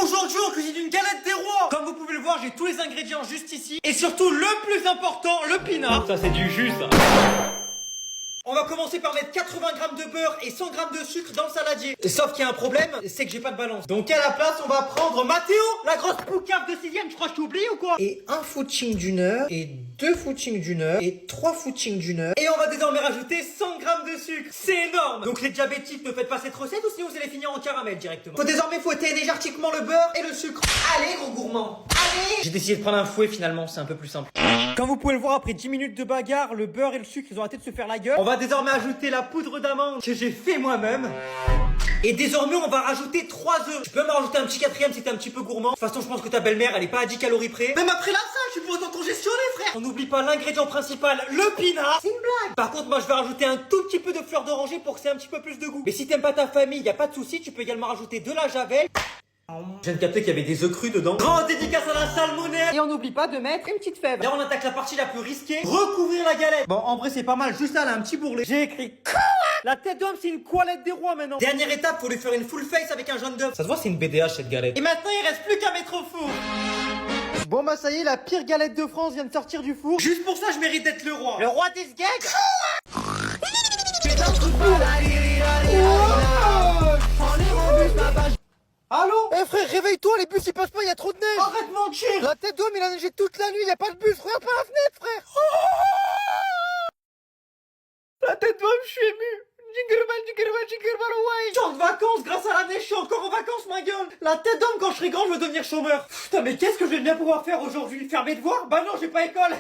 Aujourd'hui on cuisine une galette des rois. Comme vous pouvez le voir, j'ai tous les ingrédients juste ici. Et surtout le plus important, le pinard. Ça c'est du jus ça. On va commencer par mettre 80 g de beurre et 100 g de sucre dans le saladier. Sauf qu'il y a un problème, c'est que j'ai pas de balance. Donc à la place, on va prendre Mathéo, la grosse poucave de 6ème. Tu crois que je t'ai oublié ou quoi? Et un footing d'une heure, et 2 footings d'une heure, et 3 footings d'une heure. Et on va désormais rajouter 100 g de sucre. C'est énorme. Donc les diabétiques, ne faites pas cette recette ou sinon vous allez finir en caramel directement. Faut désormais fouetter énergétiquement le beurre et le sucre. Allez gros gourmand, allez. J'ai décidé de prendre un fouet finalement, c'est un peu plus simple. Comme vous pouvez le voir, après 10 minutes de bagarre, le beurre et le sucre, ils ont arrêté de se faire la gueule. On va désormais ajouter la poudre d'amande que j'ai fait moi-même. Et désormais, on va rajouter 3 œufs. Tu peux même rajouter un petit 4ème si t'es un petit peu gourmand. De toute façon, je pense que ta belle-mère, elle est pas à 10 calories près. Même après la salle, je suis pour autant congestionné, frère. On n'oublie pas l'ingrédient principal, le pinard. C'est une blague. Par contre, moi, je vais rajouter un tout petit peu de fleur d'oranger pour que c'est un petit peu plus de goût. Mais si t'aimes pas ta famille, y a pas de souci, tu peux également rajouter de la javel. Je viens de capter qu'il y avait des œufs crus dedans. Grande dédicace à la salmonelle. Et on n'oublie pas de mettre une petite fève. Là on attaque la partie la plus risquée. Recouvrir la galette. Bon en vrai c'est pas mal. Juste là elle a un petit bourrelet. J'ai écrit quoi? La tête d'homme c'est une galette des rois maintenant. Dernière étape, faut lui faire une full face avec un jaune d'œuf. Ça se voit c'est une BDH cette galette. Et maintenant il reste plus qu'à mettre au four. Bon bah ça y est, la pire galette de France vient de sortir du four. Juste pour ça je mérite d'être le roi. Le roi des sgags. Allô? Eh frère, réveille-toi, les bus ils passent pas, il y a trop de neige. Arrête de mentir. La tête d'homme il a neigé toute la nuit, il y a pas de bus, regarde par la fenêtre frère. La tête d'homme, je suis ému. Jingle bell, away. Je suis en vacances, grâce à la neige, je suis encore en vacances, ma gueule. La tête d'homme, quand je serai grand, je veux devenir chômeur. Putain, mais qu'est-ce que je vais bien pouvoir faire aujourd'hui? Faire mes devoirs? Bah non, j'ai pas école.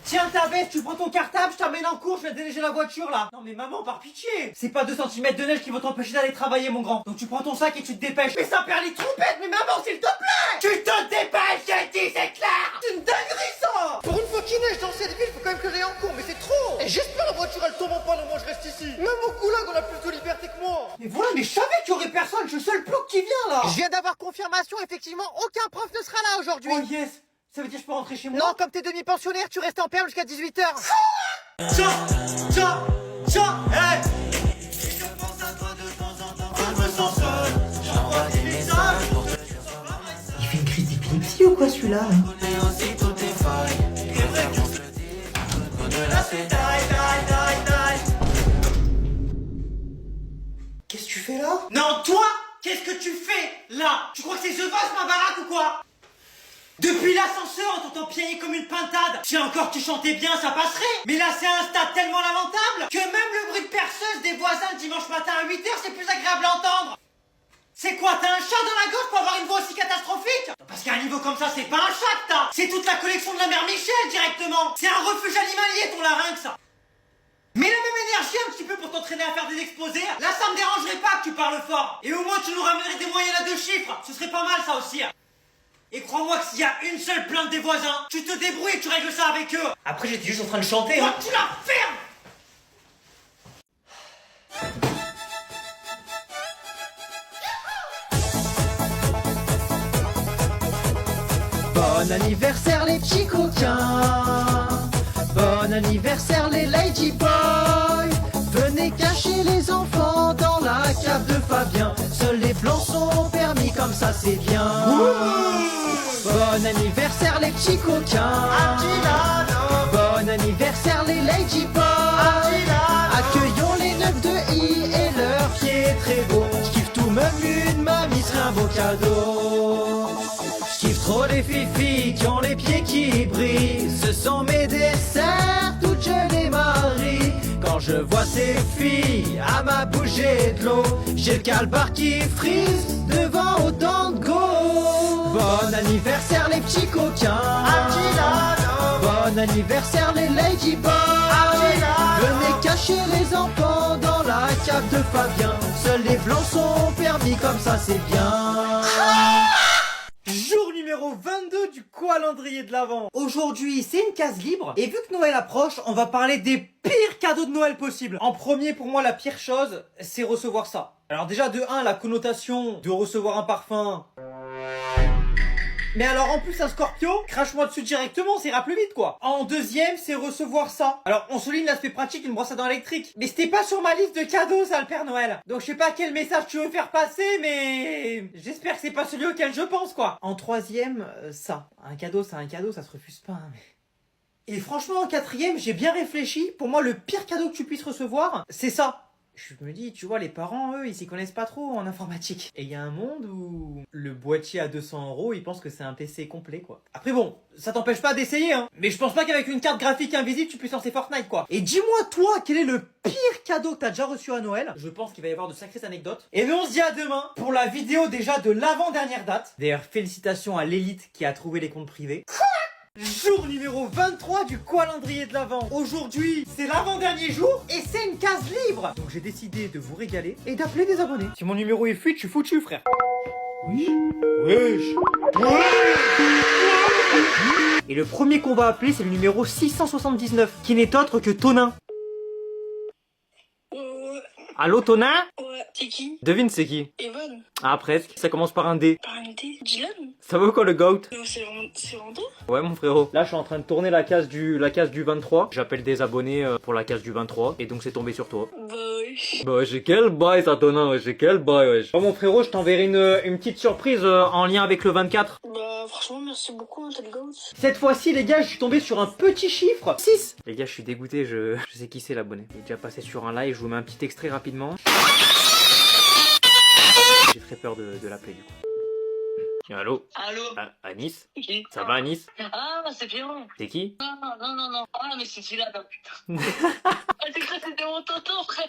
Tiens ta veste, tu prends ton cartable, je t'amène en cours, je vais déneiger la voiture là. Non mais maman, par pitié. C'est pas 2 cm de neige qui vont t'empêcher d'aller travailler mon grand. Donc tu prends ton sac et tu te dépêches. Mais ça perd les trompettes, mais maman s'il te plaît. Tu te dépêches, j'ai dit, c'est clair. C'est une dinguerie ça. Pour une fois qu'il neige dans cette ville, faut quand même que j'aille en cours, mais c'est trop. Et j'espère la voiture elle tombe en panne, moi je reste ici. Même au goulag on a plus de liberté que moi. Mais voilà, mais je savais qu'il y aurait personne, je suis le seul plouc qui vient là. Je viens d'avoir confirmation, effectivement, aucun prof ne sera là aujourd'hui. Oh yes. Ça veut dire que je peux rentrer chez moi? Non, comme t'es demi-pensionnaire, tu restes en perme jusqu'à 18h. Tiens, hey. Je pense à toi de temps en temps, je me sens seul. J'envoie des messages pour te dire ça va. Il fait une crise d'épilepsie ou quoi celui-là? Aussi toutes tes failles, que vraiment je te dis, au-delà c'est die. Qu'est-ce que tu fais là? Non, toi, qu'est-ce que tu fais là? Tu crois que c'est The Voice ma baraque ou quoi? Depuis l'ascenseur, on t'entend piailler comme une pintade. Si encore tu chantais bien, ça passerait. Mais là, c'est un stade tellement lamentable que même le bruit de perceuse des voisins le dimanche matin à 8h, c'est plus agréable à entendre. C'est quoi, t'as un chat dans la gorge pour avoir une voix aussi catastrophique? Parce qu'à un niveau comme ça, c'est pas un chat que t'as. C'est toute la collection de la mère Michel directement. C'est un refuge animalier ton larynx. Mais la même énergie un petit peu pour t'entraîner à faire des exposés. Là, ça me dérangerait pas que tu parles fort. Et au moins, tu nous ramènerais des moyens à 2 chiffres. Ce serait pas mal ça aussi. Et crois-moi que s'il y a une seule plainte des voisins, tu te débrouilles et tu règles ça avec eux. Après j'étais juste en train de chanter. Hein. Tu la fermes. Bon anniversaire les petits coquins. Bon anniversaire les lady boys. Venez cacher les enfants dans la cave de Fabien. Seuls les blancs sont permis, comme ça c'est bien. Bon anniversaire les petits coquins. Bon anniversaire les lady boys. Accueillons les 9 de I et leurs pieds très beaux. J'kiffe tout, même une mamie serait un beau cadeau. J'kiffe trop les filles qui ont les pieds qui brillent. Ce sont mes desserts, toutes jeunes et maries. Quand je vois ces filles à ma bouger de l'eau, j'ai le calbar qui frise devant autant de go. Bon anniversaire les petits coquins. Bon anniversaire les lady boys. Venez cacher les enfants dans la cave de Fabien. Seuls les blancs sont permis, comme ça c'est bien. Jour numéro 22 du calendrier de l'Avent. Aujourd'hui, c'est une case libre. Et vu que Noël approche, on va parler des pires cadeaux de Noël possibles. En premier, pour moi, la pire chose, c'est recevoir ça. Alors déjà, de 1, la connotation de recevoir un parfum. Mais alors en plus un Scorpio, crache-moi dessus directement, ça ira plus vite quoi. En deuxième, c'est recevoir ça. Alors on souligne l'aspect pratique d'une brosse à dents électrique. Mais c'était pas sur ma liste de cadeaux ça le Père Noël. Donc je sais pas quel message tu veux faire passer, mais j'espère que c'est pas celui auquel je pense quoi. En troisième, ça. Un cadeau, c'est un cadeau, ça se refuse pas. Hein, mais... Et franchement en quatrième, j'ai bien réfléchi. Pour moi le pire cadeau que tu puisses recevoir, c'est ça. Je me dis, tu vois, les parents, eux, ils s'y connaissent pas trop en informatique. Et il y a un monde où le boîtier à 200 €, ils pensent que c'est un PC complet, quoi. Après bon, ça t'empêche pas d'essayer, hein. Mais je pense pas qu'avec une carte graphique invisible, tu puisses lancer Fortnite, quoi. Et dis-moi, toi, quel est le pire cadeau que t'as déjà reçu à Noël? Je pense qu'il va y avoir de sacrées anecdotes. Et bien, on se dit à demain pour la vidéo déjà de l'avant-dernière date. D'ailleurs, félicitations à l'élite qui a trouvé les comptes privés. Jour numéro 23 du calendrier de l'Avent. Aujourd'hui, c'est l'avant-dernier jour et c'est une case libre. Donc j'ai décidé de vous régaler et d'appeler des abonnés. Si mon numéro est fuite, je suis foutu, frère. Wesh. Wesh. Et le premier qu'on va appeler, c'est le numéro 679, qui n'est autre que Tonin. Allô, Tonin? Ouais, c'est qui? Devine, c'est qui? Evan. Ah, presque. Ça commence par un D. Par un D. Dylan. Ça vaut quoi le goat? C'est vraiment toi? Ouais mon frérot. Là je suis en train de tourner la case du 23. J'appelle des abonnés pour la case du 23. Et donc c'est tombé sur toi. Bah oui. Bah j'ai quel bail ça Tonin, j'ai quel bail wesh. Bon mon frérot, je t'enverrai une petite surprise en lien avec le 24. Bah franchement merci beaucoup hein, t'es le goat. Cette fois-ci les gars, je suis tombé sur un petit chiffre 6. Les gars je suis dégoûté, je sais qui c'est l'abonné. Il est déjà passé sur un live, je vous mets un petit extrait rapidement. J'ai très peur de l'appeler du coup. Allô? Allô? Anis? Qui? Ça va Anis? Ah c'est Pierrot. C'est qui? Non. Ah mais c'est celui-là, putain. Ah t'es cru que c'était mon tonton frère.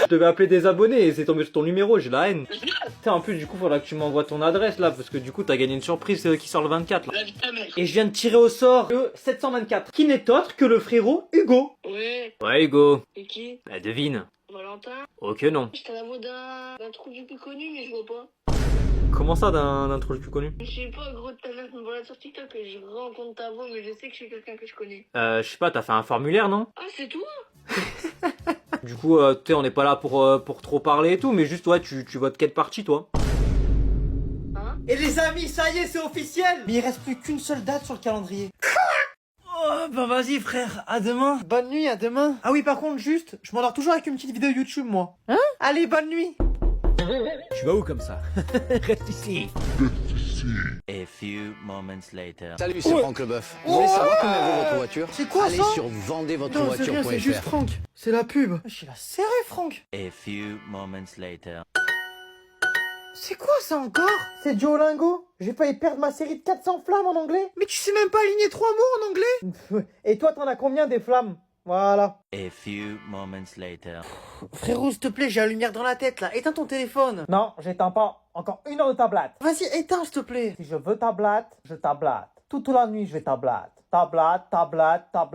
Je devais appeler des abonnés et c'est tombé sur ton numéro, j'ai la haine. Putain, en plus du coup faudra que tu m'envoies ton adresse là parce que du coup t'as gagné une surprise qui sort le 24 là. La vie de ta mère. Et je viens de tirer au sort le 724 qui n'est autre que le frérot Hugo. Oui. Ouais Hugo. Et qui? Bah devine. Valentin. Oh que non. J'étais à la voix d'un trou du plus connu mais je vois pas. Comment ça d'un truc le plus connu? Je sais pas gros, tout à l'heure je me vois sur TikTok et je rencontre ta voix mais je sais que je suis quelqu'un que je connais. Je sais pas, t'as fait un formulaire non? Ah c'est toi? Du coup tu sais on n'est pas là pour trop parler et tout mais juste ouais tu votes quelle partie toi? Hein? Et les amis ça y est c'est officiel. Mais il reste plus qu'une seule date sur le calendrier. Oh, bah vas-y frère, à demain. Bonne nuit, à demain. Ah oui par contre juste, je m'endors toujours avec une petite vidéo YouTube moi. Hein? Allez bonne nuit. Tu vas où comme ça? Reste ici. A few moments later. Salut, c'est Franck Leboeuf. Vous voulez savoir combien vaut votre voiture? C'est quoi Allez ça? sur Non c'est rien, c'est juste vendezvotrevoiture.fr. Franck. C'est la pub. Je l'ai serré Franck. A few moments later. C'est quoi ça encore? C'est Duolingo? J'ai failli perdre ma série de 400 flammes en anglais. Mais tu sais même pas aligner 3 mots en anglais. Et toi t'en as combien des flammes? Voilà. A few moments later. Frérot, s'il te plaît, j'ai la lumière dans la tête là. Éteins ton téléphone. Non, j'éteins pas. Encore 1 heure de tablette. Vas-y, éteins s'il te plaît. Si je veux tablette, je tablette. Toute la nuit, je vais tablette. Tablette. Putain,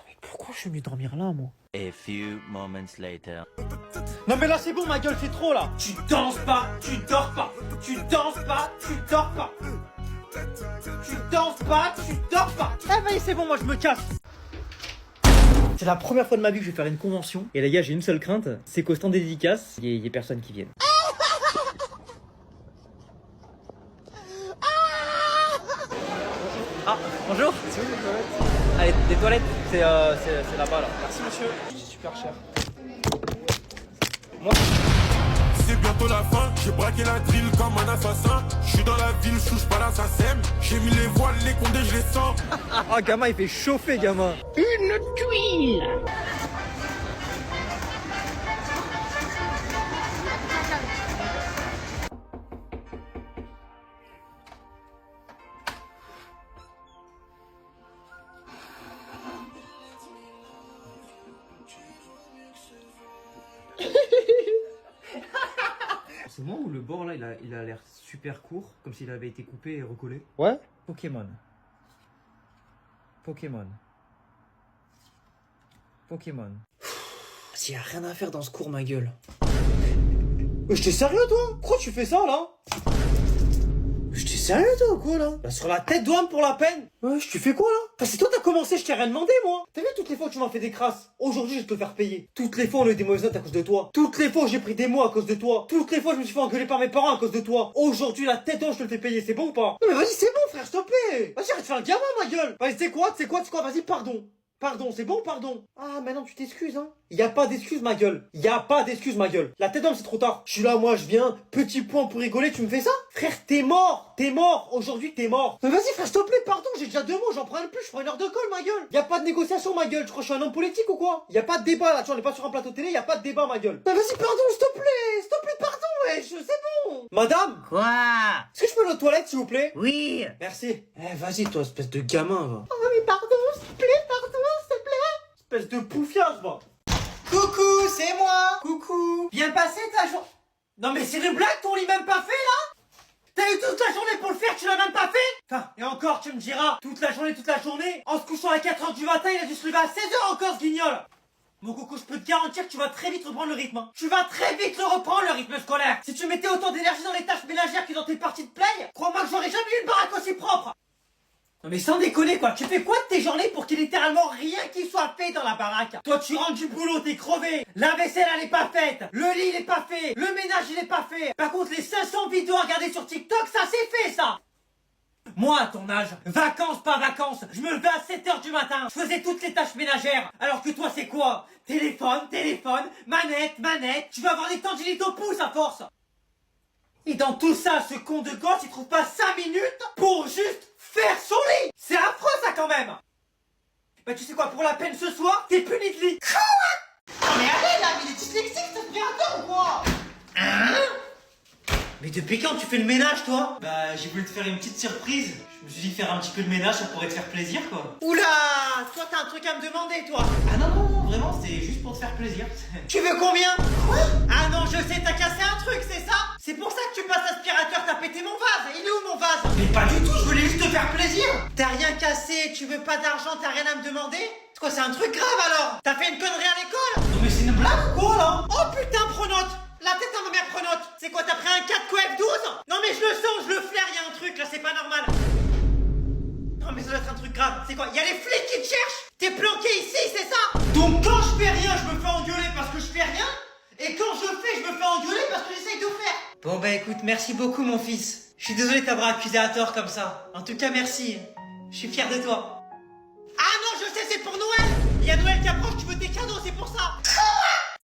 mais pourquoi je suis venu dormir là, moi? A few moments later. Non mais là c'est bon, ma gueule, c'est trop là. Tu danses pas, tu dors pas. Tu danses pas, tu dors pas. Tu danses pas, tu dors pas. Ah vas-y, c'est bon, moi je me casse. C'est la première fois de ma vie que je vais faire une convention. Et les gars, j'ai une seule crainte, c'est qu'au stand des dédicaces, il y ait personne qui vienne. Ah, bonjour. C'est où les toilettes? Allez, des toilettes, c'est là-bas là. Merci monsieur. C'est super cher. Moi. C'est bientôt la fin, j'ai braqué la drill comme un assassin. Je suis dans la ville, je touche pas l'assassin. J'ai mis les voiles, les condés, je les sens. Ah, gamin, il fait chauffer, gamin. Une tuile. C'est moi où le bord là il a l'air super court, comme s'il avait été coupé et recollé. Ouais. Pokémon. S'il y a rien à faire dans ce cours, ma gueule. Mais j'étais sérieux toi? Pourquoi tu fais ça là? J'étais sérieux. sérieux toi ou quoi là? Bah sur la tête d'homme pour la peine. Wesh, tu fais quoi là? Enfin c'est toi t'as commencé, je t'ai rien demandé moi. T'as vu toutes les fois que tu m'as fait des crasses? Aujourd'hui je vais te le faire payer. Toutes les fois on a eu des mauvaises notes à cause de toi. Toutes les fois j'ai pris des mots à cause de toi. Toutes les fois je me suis fait engueuler par mes parents à cause de toi. Aujourd'hui la tête d'homme je te le fais payer, c'est bon ou pas? Non mais vas-y c'est bon frère, s'il te plaît. Vas-y arrête de faire un gamin ma gueule. Vas-y c'est quoi, vas-y pardon. Pardon, c'est bon, pardon. Ah, maintenant tu t'excuses, hein. Y a pas d'excuse, ma gueule. Y a pas d'excuse, ma gueule. La tête d'homme, c'est trop tard. Je suis là, moi, je viens. Petit point pour rigoler, tu me fais ça? Frère, t'es mort. T'es mort. Aujourd'hui, t'es mort. Mais vas-y, frère, s'il te plaît, pardon. J'ai déjà 2 mots, j'en prends un de plus. Je prends 1 heure de colle, ma gueule. Y a pas de négociation, ma gueule. Tu crois que je suis un homme politique ou quoi? Y a pas de débat, là. Tu vois, on est pas sur un plateau télé, y a pas de débat, ma gueule. Mais vas-y, pardon, s'il te plaît, pardon, wesh. C'est bon. Madame. Quoi? Est-ce que je peux aller aux toilettes, s'il vous plaît? Oui. Merci. Eh, vas-y, toi, espèce de gamin, va. Oh mais pardon, s'il te plaît, pardon, s'il te plaît. Espèce de poufias, va. Coucou, c'est moi. Coucou. Bien passé ta journée. Non mais c'est une blague, ton lit même pas fait là? T'as eu toute la journée pour le faire, tu l'as même pas fait? Enfin, et encore, tu me diras, toute la journée, en se couchant à 4h du matin, il a dû se lever à 16h encore, ce guignol. Mon coucou, je peux te garantir que tu vas très vite reprendre le rythme. Hein. Tu vas très vite le reprendre, le rythme scolaire. Si tu mettais autant d'énergie dans les tâches ménagères que dans tes parties de play, crois-moi que j'aurais jamais eu une baraque aussi propre. Non mais sans déconner quoi, tu fais quoi de tes journées pour qu'il y ait littéralement rien qui soit fait dans la baraque? Toi tu rentres du boulot, t'es crevé, la vaisselle elle est pas faite, le lit il est pas fait, le ménage il est pas fait. Par contre les 500 vidéos à regarder sur TikTok, ça c'est fait ça. Moi à ton âge, vacances pas vacances, je me levais à 7h du matin, je faisais toutes les tâches ménagères. Alors que toi c'est quoi? Téléphone, manette, tu vas avoir des tendinites au pouce à force. Et dans tout ça, ce con de gosse il trouve pas 5 minutes pour juste faire son lit. C'est affreux ça quand même. Bah tu sais quoi, pour la peine ce soir, t'es puni de lit. Quoi? Non mais allez là, il est dyslexique cet aspirateur ou quoi? Hein? Mais depuis quand tu fais le ménage toi? Bah j'ai voulu te faire une petite surprise. Je me suis dit faire un petit peu de ménage, ça pourrait te faire plaisir quoi. Oula, toi t'as un truc à me demander toi. Ah non, vraiment c'est juste pour te faire plaisir. Tu veux combien? Quoi? Ah non je sais, t'as cassé un truc, c'est ça? C'est pour ça que tu passes l'aspirateur, t'as pété mon vase. Il est où mon vase? Mais pas du tout, je voulais juste te faire plaisir. T'as rien cassé, tu veux pas d'argent, t'as rien à me demander? C'est quoi, c'est un truc grave alors? T'as fait une connerie à l'école? Non mais c'est une blague ou quoi là? Oh putain, pronote. La tête à ma mère, pronote. C'est quoi, t'as pris un 4 F12? Non mais je le sens, je le flaire, y'a un truc là, c'est pas normal. Non mais ça doit être un truc grave. C'est quoi, y'a les flics qui te cherchent? T'es planqué ici, c'est ça? Donc quand je fais rien, je me fais engueuler parce que je fais rien? Et quand je fais, je me fais engueuler parce que j'essaye de faire. Bon bah écoute, merci beaucoup mon fils. Je suis désolé de t'avoir accusé à tort comme ça. En tout cas, merci. Je suis fier de toi. Ah non, je sais, c'est pour Noël. Il y a Noël qui approche, tu veux tes cadeaux, c'est pour ça.